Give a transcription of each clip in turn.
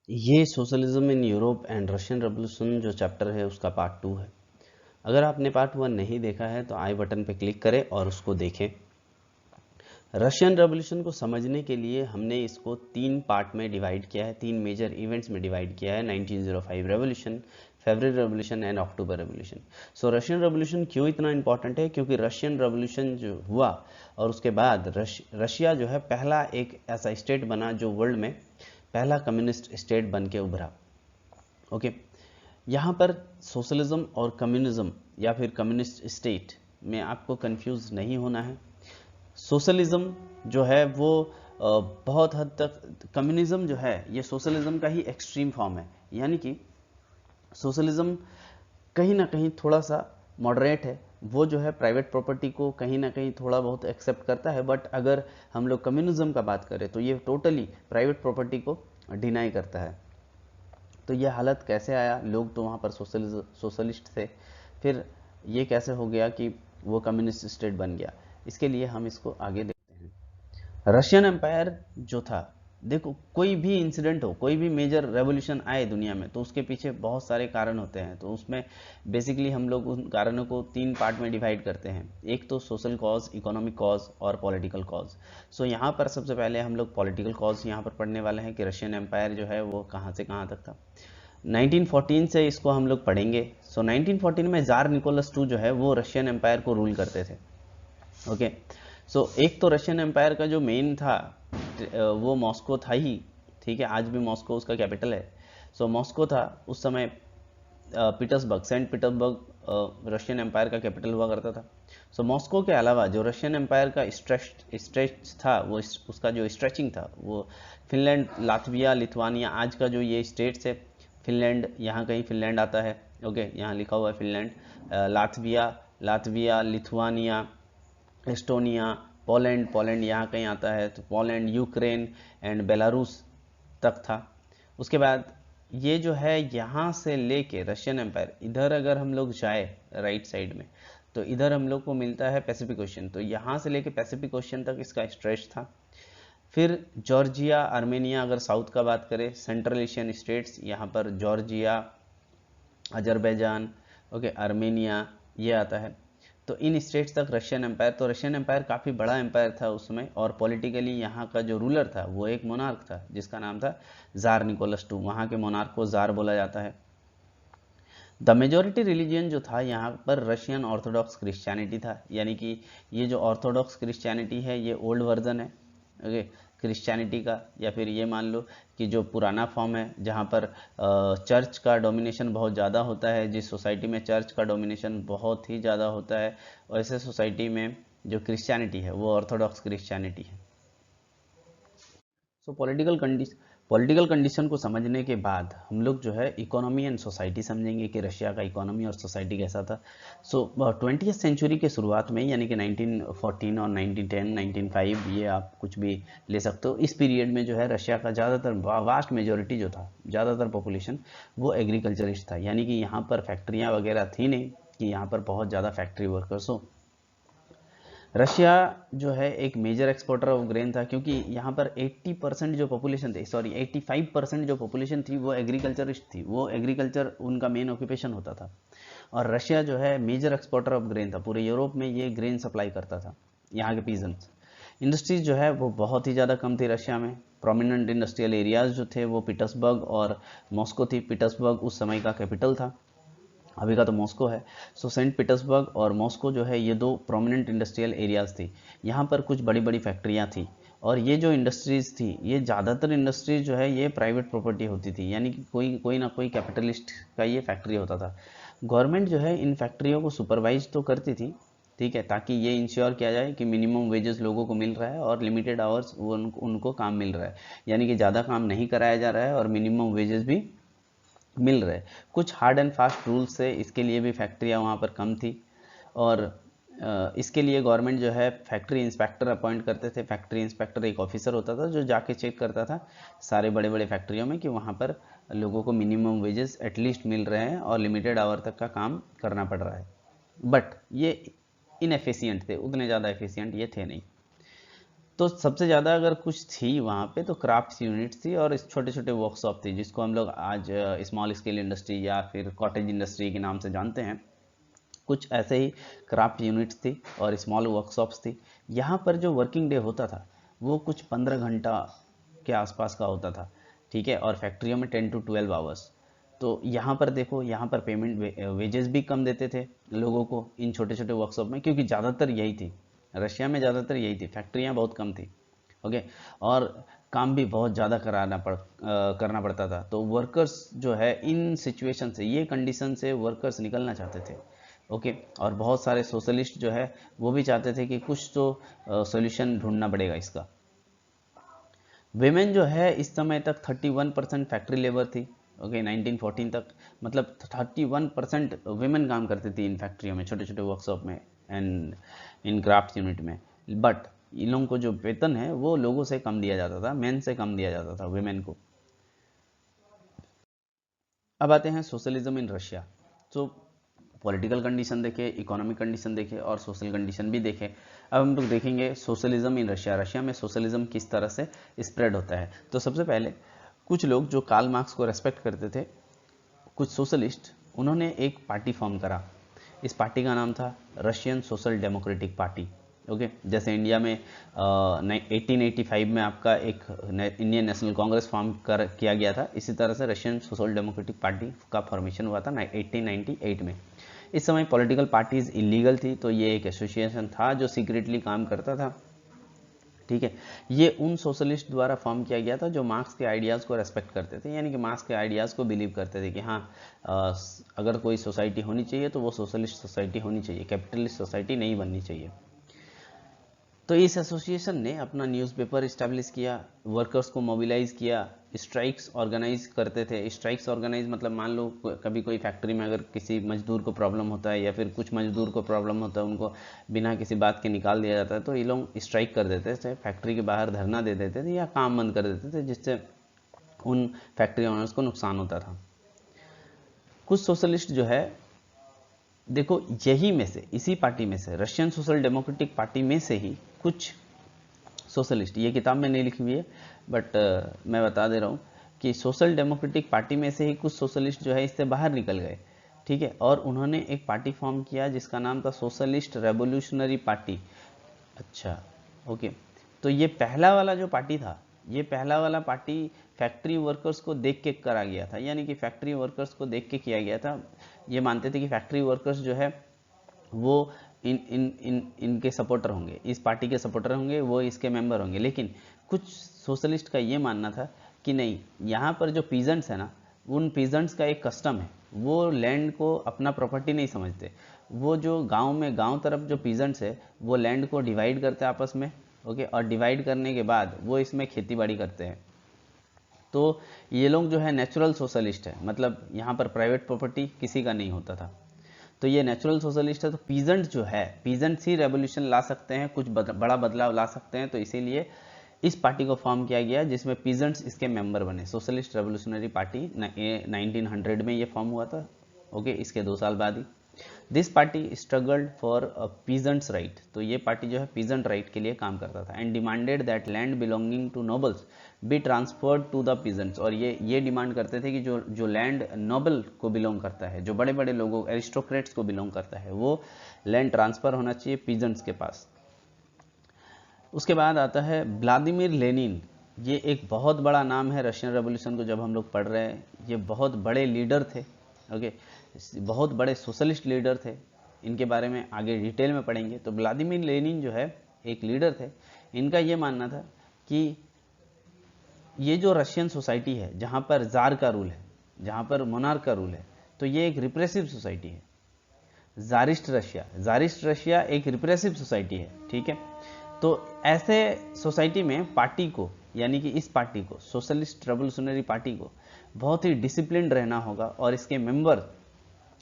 ये socialism in Europe and Russian revolution जो chapter है उसका पार्ट 2 है। अगर आपने पार्ट 1 नहीं देखा है तो आई बटन पे क्लिक करें और उसको देखें। रशियन रेवोल्यूशन को समझने के लिए हमने इसको 3 पार्ट में डिवाइड किया है, 3 मेजर इवेंट्स में डिवाइड किया है। 1905 revolution, February revolution and October revolution. So Russian revolution क्यों इतना इंपॉर्टेंट है? क्योंकि रशियन रेवोल्यूशन जो हुआ और उसके बाद रशिया जो है पहला एक ऐसा स्टेट बना जो वर्ल्ड में पहला कम्युनिस्ट स्टेट बन के उभरा। ओके, यहाँ पर सोशलिज्म और कम्युनिज्म या फिर कम्युनिस्ट स्टेट में आपको कंफ्यूज नहीं होना है। सोशलिज्म जो है वो बहुत हद तक, कम्युनिज्म जो है ये सोशलिज्म का ही एक्सट्रीम फॉर्म है। यानी कि सोशलिज्म कहीं ना कहीं थोड़ा सा मॉडरेट है, वो जो है प्राइवेट प्रॉपर्टी को कहीं ना कहीं थोड़ा बहुत एक्सेप्ट करता है। बट अगर हम लोग कम्युनिज्म का बात करें तो ये टोटली प्राइवेट प्रॉपर्टी को डिनाई करता है। तो ये हालत कैसे आया? लोग तो वहाँ पर सोशलिस्ट थे, फिर ये कैसे हो गया कि वो कम्युनिस्ट स्टेट बन गया? इसके लिए हम इसको आगे देखते हैं। रशियन एम्पायर जो था, देखो कोई भी इंसिडेंट हो, कोई भी मेजर रेवोल्यूशन आए दुनिया में तो उसके पीछे बहुत सारे कारण होते हैं। तो उसमें बेसिकली हम लोग उन कारणों को 3 पार्ट में डिवाइड करते हैं। एक तो सोशल कॉज, इकोनॉमिक कॉज और पॉलिटिकल कॉज। सो यहाँ पर सबसे पहले हम लोग पॉलिटिकल कॉज यहाँ पर पढ़ने वाले हैं कि रशियन एम्पायर जो है वो कहाँ से कहाँ तक था। 1914 से इसको हम लोग पढ़ेंगे। सो 1914 में जार निकोलस टू जो है वो रशियन एम्पायर को रूल करते थे। ओके, सो एक तो रशियन एम्पायर का जो मेन था वो मॉस्को था ही। ठीक है, आज भी मॉस्को उसका कैपिटल है। सो मॉस्को था उस समय। Petersburg, saint Petersburg Russian Empire का कैपिटल हुआ करता था। सो मॉस्को के अलावा जो रशियन एम्पायर का स्ट्रेच था, वो उसका जो स्ट्रेचिंग था वो फिनलैंड, लातविया, लिथुआनिया, आज का जो ये स्टेट्स है, फिनलैंड, यहाँ कहीं फिनलैंड आता है। ओके, यहाँ लिखा हुआ है Finland, Latvia, Lithuania, Estonia, Poland, यहाँ कहीं आता है तो पोलैंड, यूक्रेन एंड बेलारूस तक था। उसके बाद ये जो है यहाँ से लेके रशियन एम्पायर इधर अगर हम लोग जाए राइट साइड में तो इधर हम लोग को मिलता है पैसिफिक ओशन। तो यहाँ से लेके पैसिफिक ओशन तक इसका स्ट्रेच था। फिर जॉर्जिया, आर्मेनिया, अगर साउथ का बात करें, सेंट्रल एशियन स्टेट्स, यहाँ पर जॉर्जिया, अजरबैजान, ओके, आर्मेनिया, ये आता है। तो इन स्टेट्स तक रशियन एम्पायर, तो रशियन एम्पायर काफ़ी बड़ा एम्पायर था उस समय। और पॉलिटिकली यहाँ का जो रूलर था वो एक मोनार्क था जिसका नाम था जार निकोलस टू। वहाँ के मोनार्क को जार बोला जाता है। द मेजोरिटी रिलीजियन जो था यहाँ पर रशियन ऑर्थोडॉक्स क्रिश्चियनिटी था। यानी कि ये जो ऑर्थोडॉक्स क्रिश्चियनिटी है ये ओल्ड वर्जन है, ओके, क्रिश्चियनिटी का। या फिर ये मान लो कि जो पुराना फॉर्म है जहाँ पर चर्च का डोमिनेशन बहुत ज़्यादा होता है, जिस सोसाइटी में चर्च का डोमिनेशन बहुत ही ज़्यादा होता है, वैसे सोसाइटी में जो क्रिश्चियनिटी है वो ऑर्थोडॉक्स क्रिश्चियनिटी है। सो पॉलिटिकल कंडीशन को समझने के बाद हम लोग जो है इकोनॉमी एंड सोसाइटी समझेंगे कि रशिया का इकोनॉमी और सोसाइटी कैसा था। सो 20वीं सेंचुरी के शुरुआत में, यानी कि 1914 और 1910, 1905, ये आप कुछ भी ले सकते हो। इस पीरियड में जो है रशिया का ज़्यादातर वास्ट मेजोरिटी जो था, ज़्यादातर पॉपुलेशन वो एग्रीकल्चरिस्ट था। यानी कि यहाँ पर फैक्ट्रियाँ वगैरह थी नहीं कि यहाँ पर बहुत ज़्यादा फैक्ट्री वर्कर्स हो। रशिया जो है एक मेजर एक्सपोर्टर ऑफ ग्रेन था, क्योंकि यहाँ पर 80% जो पॉपुलेशन थी, सॉरी 85% जो पॉपुलेशन थी वो एग्रीकल्चरिस्ट थी। वो एग्रीकल्चर उनका मेन ऑक्यूपेशन होता था। और रशिया जो है मेजर एक्सपोर्टर ऑफ ग्रेन था, पूरे यूरोप में ये ग्रेन सप्लाई करता था यहाँ के पीजेंट्स। इंडस्ट्रीज जो है वो बहुत ही ज़्यादा कम थी रशिया में। प्रोमिनेंट इंडस्ट्रियल एरियाज जो थे वो पीटर्सबर्ग और मॉस्को थी। पीटर्सबर्ग उस समय का कैपिटल था, अभी का तो मॉस्को है। सो सेंट पीटर्सबर्ग और मॉस्को जो है ये दो प्रोमिनेंट इंडस्ट्रियल एरियाज थी। यहाँ पर कुछ बड़ी बड़ी फैक्ट्रियाँ थी। और ये जो इंडस्ट्रीज़ थी, ये ज़्यादातर इंडस्ट्रीज जो है ये प्राइवेट प्रॉपर्टी होती थी। यानी कि कोई कोई ना कोई कैपिटलिस्ट का ये फैक्ट्री होता था। गवर्नमेंट जो है इन फैक्ट्रियों को सुपरवाइज तो करती थी, ठीक है, ताकि ये इंश्योर किया जाए कि मिनिमम वेजेस लोगों को मिल रहा है और लिमिटेड आवर्स उनको काम मिल रहा है। यानी कि ज़्यादा काम नहीं कराया जा रहा है और मिनिमम वेजेस भी मिल रहे। कुछ हार्ड एंड फास्ट रूल्स से इसके लिए भी फैक्ट्रियाँ वहाँ पर कम थी। और इसके लिए गवर्नमेंट जो है फैक्ट्री इंस्पेक्टर अपॉइंट करते थे। फैक्ट्री इंस्पेक्टर एक ऑफिसर होता था जो जाके चेक करता था सारे बड़े बड़े फैक्ट्रियों में कि वहाँ पर लोगों को मिनिमम वेजेस एटलीस्ट मिल रहे हैं और लिमिटेड आवर तक का काम करना पड़ रहा है। बट ये इनएफिशिएंट थे, उतने ज़्यादा एफिशिएंट ये थे नहीं। तो सबसे ज़्यादा अगर कुछ थी वहाँ पे तो क्राफ्ट यूनिट थी और छोटे छोटे वर्कशॉप थी, जिसको हम लोग आज स्मॉल स्केल इंडस्ट्री या फिर कॉटेज इंडस्ट्री के नाम से जानते हैं। कुछ ऐसे ही क्राफ्ट यूनिट्स थी और स्मॉल वर्कशॉप्स थी। यहाँ पर जो वर्किंग डे होता था वो कुछ 15 घंटा के आसपास का होता था, ठीक है, और फैक्ट्रियों में 10 to 12 आवर्स। तो यहाँ पर देखो, यहाँ पर पेमेंट वेजेस भी कम देते थे लोगों को इन छोटे छोटे वर्कशॉप में, क्योंकि ज़्यादातर यही थी, रशिया में ज़्यादातर यही थी, फैक्ट्रियाँ बहुत कम थी। ओके, और काम भी बहुत ज़्यादा करना पड़ता था। तो वर्कर्स जो है इन सिचुएशन से, ये कंडीशन से वर्कर्स निकलना चाहते थे। ओके, और बहुत सारे सोशलिस्ट जो है वो भी चाहते थे कि कुछ तो सॉल्यूशन ढूंढना पड़ेगा इसका। वेमेन जो है इस समय तक 31% फैक्ट्री लेबर थी। ओके, 1914 तक मतलब 31% वेमेन काम करती थी इन फैक्ट्रियों में, छोटे छोटे वर्कशॉप में एंड इन क्राफ्ट यूनिट में। बट इन लोगों को जो वेतन है वो लोगों से कम दिया जाता था, मेन से कम दिया जाता था वेमेन को। अब आते हैं सोशलिज्म इन रशिया। तो पॉलिटिकल कंडीशन देखे, इकोनॉमिक कंडीशन देखे और सोशल कंडीशन भी देखे। अब हम लोग देखेंगे सोशलिज्म इन रशिया, रशिया में सोशलिज्म किस तरह से स्प्रेड होता है। तो सबसे पहले कुछ लोग जो कार्ल मार्क्स को रेस्पेक्ट करते थे, कुछ सोशलिस्ट, उन्होंने एक पार्टी फॉर्म करा। इस पार्टी का नाम था Russian social democratic party. Okay, जैसे इंडिया में 1885 में आपका एक इंडियन नेशनल कांग्रेस फॉर्म किया गया था, इसी तरह से रशियन सोशल डेमोक्रेटिक पार्टी का फॉर्मेशन हुआ था 1898 में। इस समय पॉलिटिकल पार्टीज इलीगल थी, तो ये एक एसोसिएशन था जो सीक्रेटली काम करता था, ठीक है। ये उन सोशलिस्ट द्वारा फॉर्म किया गया था जो मार्क्स के आइडियाज़ को रेस्पेक्ट करते थे, यानी कि मार्क्स के आइडियाज़ को बिलीव करते थे कि हाँ, अगर कोई सोसाइटी होनी चाहिए तो वो सोशलिस्ट सोसाइटी होनी चाहिए, कैपिटलिस्ट सोसाइटी नहीं बननी चाहिए। तो इस एसोसिएशन ने अपना न्यूज़पेपर इस्टेब्लिश किया, वर्कर्स को मोबिलाइज किया, स्ट्राइक्स ऑर्गेनाइज करते थे। स्ट्राइक्स ऑर्गेनाइज मतलब मान लो कभी कोई फैक्ट्री में अगर किसी मजदूर को प्रॉब्लम होता है या फिर कुछ मजदूर को प्रॉब्लम होता है, उनको बिना किसी बात के निकाल दिया जाता है, तो ये लोग स्ट्राइक कर देते थे, फैक्ट्री के बाहर धरना दे देते थे या काम बंद कर देते थे, जिससे उन फैक्ट्री ओनर्स को नुकसान होता था। कुछ सोशलिस्ट जो है, देखो यही में से, इसी पार्टी में से, रशियन सोशल डेमोक्रेटिक पार्टी में से ही कुछ सोशलिस्ट, ये किताब में नहीं लिखी हुई है बट मैं बता दे रहा हूँ कि सोशल डेमोक्रेटिक पार्टी में से ही कुछ सोशलिस्ट जो है इससे बाहर निकल गए, ठीक है, और उन्होंने एक पार्टी फॉर्म किया जिसका नाम था सोशलिस्ट रेवोल्यूशनरी पार्टी। अच्छा, ओके, तो ये पहला वाला जो पार्टी था, ये पहला वाला पार्टी फैक्ट्री वर्कर्स को देख के करा गया था, यानी कि फैक्ट्री वर्कर्स को देख के किया गया था। ये मानते थे कि फैक्ट्री वर्कर्स जो है वो इनके सपोर्टर होंगे, इस पार्टी के सपोर्टर होंगे, वो इसके मेंबर होंगे। लेकिन कुछ सोशलिस्ट का ये मानना था कि नहीं, यहाँ पर जो पीजेंट्स है ना, उन पीजेंट्स का एक कस्टम है, वो लैंड को अपना प्रॉपर्टी नहीं समझते। वो जो गांव में, गांव तरफ जो पीजेंट्स है वो लैंड को डिवाइड करते हैं आपस में, ओके, और डिवाइड करने के बाद वो इसमें खेती बाड़ी करते हैं। तो ये लोग जो है नेचुरल सोशलिस्ट है, मतलब यहाँ पर प्राइवेट प्रॉपर्टी किसी का नहीं होता था। तो ये नेचुरल सोशलिस्ट है। तो पीजेंट जो है, पीजेंट्स ही रेवोल्यूशन ला सकते हैं, कुछ बड़ा बदलाव ला सकते हैं, तो इसीलिए इस पार्टी को फॉर्म किया गया जिसमें पीजेंट्स इसके मेंबर बने। सोशलिस्ट रेवोल्यूशनरी पार्टी 1900 में ये फॉर्म हुआ था, ओके, इसके 2 साल बाद ही। This party struggled for peasants right, तो ये पार्टी जो है पीजेंट राइट के लिए काम करता था। And demanded that land belonging to nobles be transferred to the peasants, और ये डिमांड करते थे कि जो लैंड नोबल को बिलोंग करता है, जो बड़े बड़े लोगों, एरिस्टोक्रेट्स को बिलोंग करता है, वो लैंड ट्रांसफर होना चाहिए पीजेंट्स के पास। उसके बाद आता है व्लादिमीर लेनिन। ये एक बहुत बड़ा नाम है रशियन रेवोल्यूशन को जब हम लोग पढ़ रहे हैं, ये बहुत बड़े लीडर थे, ओके, बहुत बड़े सोशलिस्ट लीडर थे, इनके बारे में आगे डिटेल में पढ़ेंगे। तो व्लादिमीर लेनिन जो है एक लीडर थे। इनका ये मानना था कि ये जो रशियन सोसाइटी है, जहाँ पर जार का रूल है, जहाँ पर मोनार्क का रूल है, तो ये एक रिप्रेसिव सोसाइटी है। जारिस्ट रशिया एक रिप्रेसिव सोसाइटी है, ठीक है। तो ऐसे सोसाइटी में पार्टी को, यानी कि इस पार्टी को, सोशलिस्ट रेवोल्यूशनरी पार्टी को बहुत ही डिसिप्लिन रहना होगा, और इसके मेंबर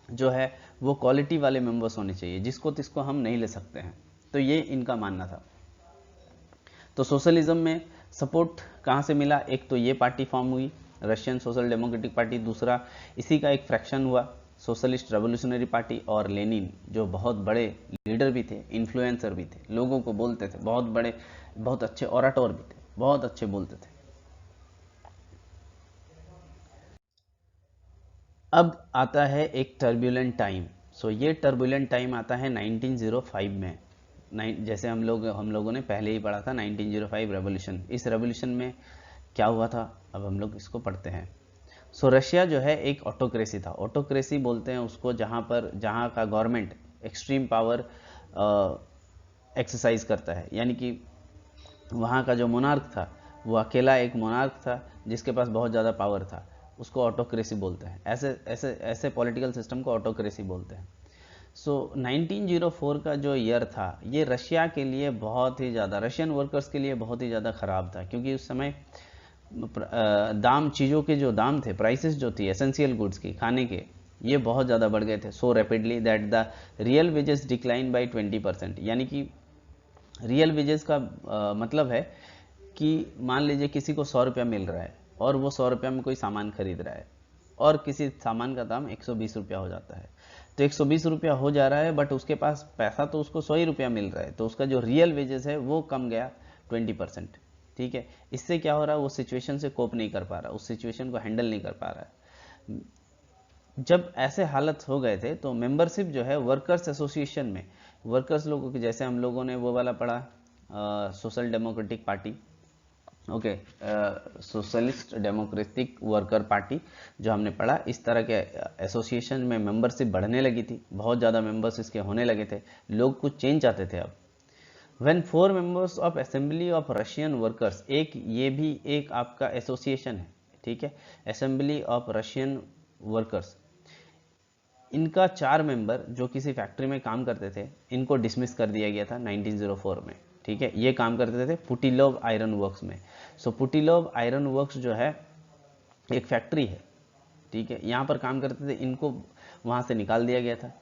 जो है वो क्वालिटी वाले मेंबर्स होने चाहिए, जिसको तिसको हम नहीं ले सकते हैं। तो ये इनका मानना था। तो सोशलिज्म में सपोर्ट कहाँ से मिला? एक तो ये पार्टी फॉर्म हुई, रशियन सोशल डेमोक्रेटिक पार्टी। दूसरा, इसी का एक फ्रैक्शन हुआ सोशलिस्ट रेवोल्यूशनरी पार्टी, और लेनिन जो बहुत बड़े लीडर भी थे, इन्फ्लुएंसर भी थे, लोगों को बोलते थे, बहुत बड़े, बहुत अच्छे ओराटोर भी थे, बहुत अच्छे बोलते थे। अब आता है एक टर्बुलेंट टाइम। सो ये टर्बुलेंट टाइम आता है 1905 में। जैसे हम लोगों ने पहले ही पढ़ा था 1905 रेवोल्यूशन। इस रेवोल्यूशन में क्या हुआ था, अब हम लोग इसको पढ़ते हैं। सो रशिया जो है एक ऑटोक्रेसी था। ऑटोक्रेसी बोलते हैं उसको जहाँ का गवर्नमेंट एक्सट्रीम पावर एक्सरसाइज करता है, यानी कि वहाँ का जो मोनार्क था वो अकेला एक मोनार्क था जिसके पास बहुत ज़्यादा पावर था, उसको ऑटोक्रेसी बोलते हैं। ऐसे ऐसे ऐसे पॉलिटिकल सिस्टम को ऑटोक्रेसी बोलते हैं। सो 1904 का जो ईयर था ये रशिया के लिए बहुत ही ज़्यादा, रशियन वर्कर्स के लिए बहुत ही ज़्यादा ख़राब था, क्योंकि उस समय दाम, चीज़ों के जो दाम थे, प्राइसेस जो थी एसेंशियल गुड्स की, खाने के, ये बहुत ज़्यादा बढ़ गए थे। So rapidly that the real wages decline by 20%। यानी कि रियल वेजेस का मतलब है कि मान लीजिए किसी को 100 रुपया मिल रहा है और वो 100 रुपया में कोई सामान खरीद रहा है और किसी सामान का दाम 120 रुपया हो जाता है, तो 120 रुपया हो जा रहा है, बट उसके पास पैसा तो उसको 100 ही रुपया मिल रहा है, तो उसका जो रियल वेजेस है वो कम गया 20%। ठीक है, इससे क्या हो रहा है, वो सिचुएशन से कोप नहीं कर पा रहा, उस सिचुएशन को हैंडल नहीं कर पा रहा है। जब ऐसे हालत हो गए थे तो मेंबरशिप जो है वर्कर्स एसोसिएशन में, वर्कर्स लोगों की, जैसे हम लोगों ने वो वाला पढ़ा social democratic party, okay, socialist democratic worker party जो हमने पढ़ा, इस तरह के एसोसिएशन में मेंबरशिप बढ़ने लगी थी, बहुत ज़्यादा मेंबर्स इसके होने लगे थे, लोग कुछ चेंज चाहते थे। अब when 4 members of assembly of Russian workers, एक ये भी एक आपका एसोसिएशन है, ठीक है, असेंबली ऑफ रशियन वर्कर्स, इनका 4 मेंबर जो किसी फैक्ट्री में काम करते थे, इनको डिसमिस कर दिया गया था 1904 में। ठीक है, ये काम करते थे पुटिलोव आयरन वर्क्स में। सो पुटिलोव आयरन वर्क्स जो है एक फैक्ट्री है, ठीक है, यहाँ पर काम करते थे, इनको वहाँ से निकाल दिया गया था।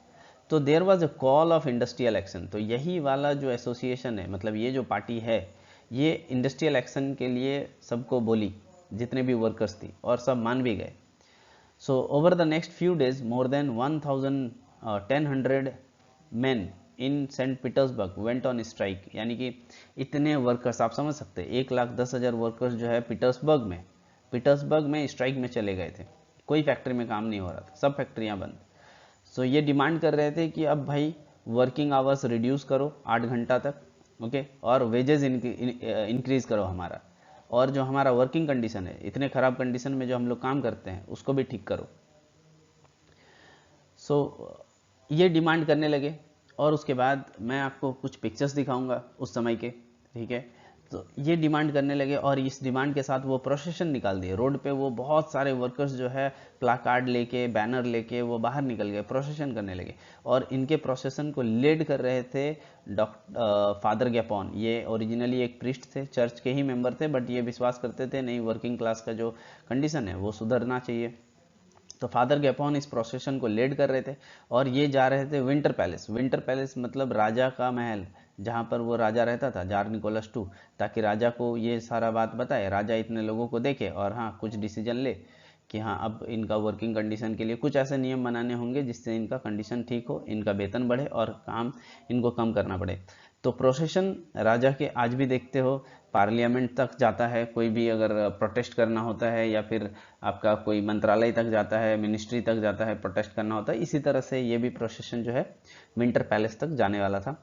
तो there was a call of industrial action. तो यही वाला जो एसोसिएशन है, मतलब ये जो पार्टी है, ये इंडस्ट्रियल एक्शन के लिए सबको बोली, जितने भी वर्कर्स थी, और सब मान भी गए। So over the next few days, more than 1,100 men in St. Petersburg went on strike। यानी कि इतने वर्कर्स, आप समझ सकते हैं, 1,10,000 वर्कर्स जो है पीटर्सबर्ग में स्ट्राइक में चले गए थे। कोई फैक्ट्री में काम नहीं हो रहा था, सब फैक्ट्रियां बंद। सो ये डिमांड कर रहे थे कि अब भाई वर्किंग आवर्स रिड्यूस करो 8 घंटा तक, ओके, और वेजेस इंक्रीज करो हमारा, और जो हमारा वर्किंग कंडीशन है, इतने खराब कंडीशन में जो हम लोग काम करते हैं उसको भी ठीक करो। सो ये डिमांड करने लगे, और उसके बाद मैं आपको कुछ पिक्चर्स दिखाऊंगा उस समय के, ठीक है। तो ये डिमांड करने लगे, और इस डिमांड के साथ वो प्रोसेशन निकाल दिए रोड पे। वो बहुत सारे वर्कर्स जो है प्लाकार्ड लेके, बैनर लेके वो बाहर निकल गए, प्रोसेशन करने लगे, और इनके प्रोसेशन को लीड कर रहे थे फादर गैपॉन। ये ओरिजिनली एक प्रीस्ट थे, चर्च के ही मेंबर थे, बट ये विश्वास करते थे नहीं, वर्किंग क्लास का जो कंडीशन है वो सुधरना चाहिए। तो फादर गैपॉन इस प्रोसेशन को लीड कर रहे थे, और ये जा रहे थे विंटर पैलेस। विंटर पैलेस मतलब राजा का महल, जहाँ पर वो राजा रहता था, जार निकोलस II, ताकि राजा को ये सारा बात बताए, राजा इतने लोगों को देखे, और हाँ कुछ डिसीजन ले कि हाँ अब इनका वर्किंग कंडीशन के लिए कुछ ऐसे नियम बनाने होंगे जिससे इनका कंडीशन ठीक हो, इनका वेतन बढ़े और काम इनको कम करना पड़े। तो प्रोसेशन राजा के आज भी देखते हो पार्लियामेंट तक जाता है, कोई भी अगर प्रोटेस्ट करना होता है, या फिर आपका कोई मंत्रालय तक जाता है, मिनिस्ट्री तक जाता है, प्रोटेस्ट करना होता है, इसी तरह से ये भी प्रोसेशन जो है विंटर पैलेस तक जाने वाला था।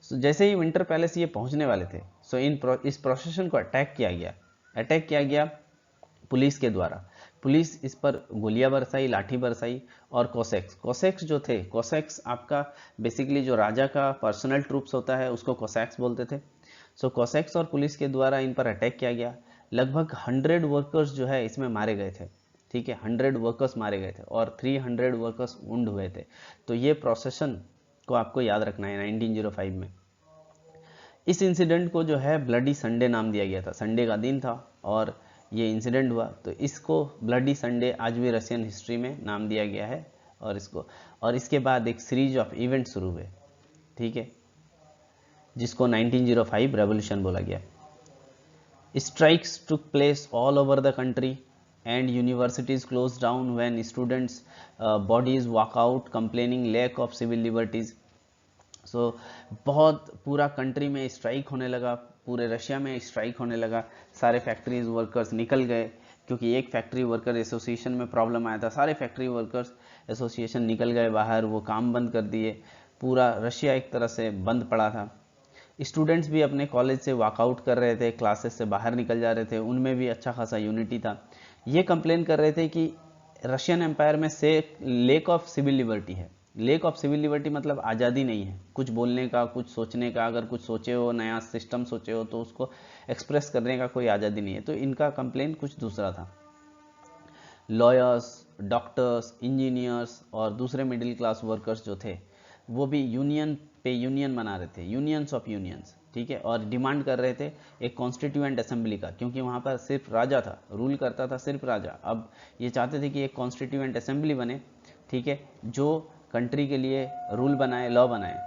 सो जैसे ही विंटर पैलेस ये पहुंचने वाले थे, सो इस प्रोसेशन को अटैक किया गया पुलिस के द्वारा। पुलिस इस पर गोलियां बरसाई, लाठी बरसाई, और कोसैक्स जो थे, कोसैक्स आपका बेसिकली जो राजा का पर्सनल ट्रूप्स होता है उसको कोसैक्स बोलते थे। सो कोसैक्स और पुलिस के द्वारा इन पर अटैक किया गया। लगभग 100 वर्कर्स जो है इसमें मारे गए थे, ठीक है, 100 वर्कर्स मारे गए थे, और 300 वर्कर्स वुंड हुए थे। तो ये प्रोसेशन को आपको याद रखना है 1905 में। इस इंसिडेंट को जो है ब्लडी संडे नाम दिया गया था, संडे का दिन था और ये इंसिडेंट हुआ, तो इसको ब्लडी संडे आज भी रशियन हिस्ट्री में नाम दिया गया है। और इसके बाद एक सीरीज ऑफ इवेंट शुरू हुए, ठीक है, जिसको 1905 रेवोल्यूशन बोला गया। Strikes took place all over the country, and universities closed down when students bodies walk out complaining lack of civil liberties. सो बहुत पूरा कंट्री में स्ट्राइक होने लगा, पूरे रशिया में स्ट्राइक होने लगा, सारे फैक्ट्रीज वर्कर्स निकल गए क्योंकि एक फैक्ट्री वर्कर एसोसिएशन में प्रॉब्लम आया था, सारे फैक्ट्री वर्कर्स एसोसिएशन निकल गए बाहर, वो काम बंद कर दिए, पूरा रशिया एक तरह से बंद पड़ा था। स्टूडेंट्स भी अपने कॉलेज से वॉकआउट कर रहे थे, क्लासेस से बाहर निकल जा रहे थे, उनमें भी अच्छा खासा यूनिटी था। ये कंप्लेन कर रहे थे कि रशियन एम्पायर में से लेक ऑफ सिविल लिबर्टी है। लेक ऑफ सिविल लिबर्टी मतलब आज़ादी नहीं है कुछ बोलने का, कुछ सोचने का, अगर कुछ सोचे हो, नया सिस्टम सोचे हो तो उसको एक्सप्रेस करने का कोई आज़ादी नहीं है। तो इनका कंप्लेन कुछ दूसरा था। लॉयर्स, डॉक्टर्स, इंजीनियर्स और दूसरे मिडिल क्लास वर्कर्स जो थे वो भी यूनियन पे यूनियन बना रहे थे, यूनियंस ऑफ यूनियंस, ठीक है, और डिमांड कर रहे थे एक कॉन्स्टिट्यूएंट असेंबली का, क्योंकि वहाँ पर सिर्फ राजा था, रूल करता था सिर्फ राजा। अब ये चाहते थे कि एक कॉन्स्टिट्यूएंट असेंबली बने, ठीक है, जो कंट्री के लिए रूल बनाए, लॉ बनाए।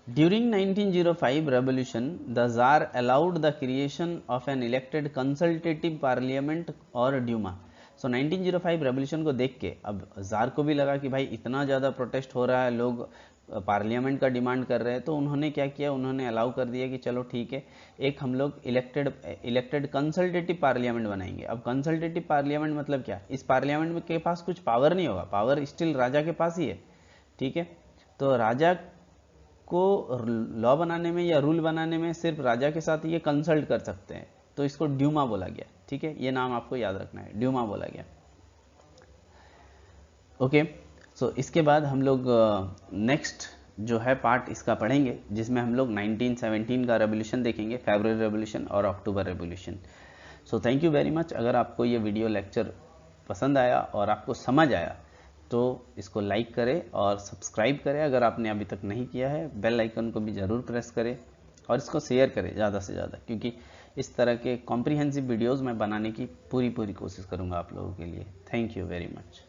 During 1905 revolution the jar allowed the creation of an elected consultative parliament और ड्यूमा। सो 1905 रेवोल्यूशन को देख के अब जार को भी लगा कि भाई इतना ज़्यादा प्रोटेस्ट हो रहा है, लोग पार्लियामेंट का डिमांड कर रहे हैं, तो उन्होंने क्या किया, उन्होंने अलाउ कर दिया कि चलो ठीक है, एक हम लोग इलेक्टेड कंसल्टेटिव पार्लियामेंट बनाएंगे। अब कंसल्टेटिव पार्लियामेंट मतलब क्या, इस पार्लियामेंट के पास कुछ पावर नहीं होगा, पावर स्टिल राजा के पास ही है, ठीक है, तो राजा को लॉ बनाने में या रूल बनाने में सिर्फ राजा के साथ ये कंसल्ट कर सकते हैं, तो इसको ड्यूमा बोला गया, ठीक है, ये नाम आपको याद रखना है, ड्यूमा बोला गया। ओके, सो इसके बाद हम लोग नेक्स्ट जो है पार्ट इसका पढ़ेंगे, जिसमें हम लोग 1917 का रेवोल्यूशन देखेंगे, फरवरी रेवोल्यूशन और अक्टूबर revolution. So thank you very much. अगर आपको ये वीडियो लेक्चर पसंद आया और आपको समझ आया तो इसको लाइक करें और सब्सक्राइब करें, अगर आपने अभी तक नहीं किया है बेल आइकन को भी ज़रूर प्रेस करें और इसको शेयर करें ज़्यादा से ज़्यादा, क्योंकि इस तरह के कॉम्प्रिहेंसिव वीडियोज़ मैं बनाने की पूरी कोशिश करूँगा आप लोगों के लिए। Thank you very much.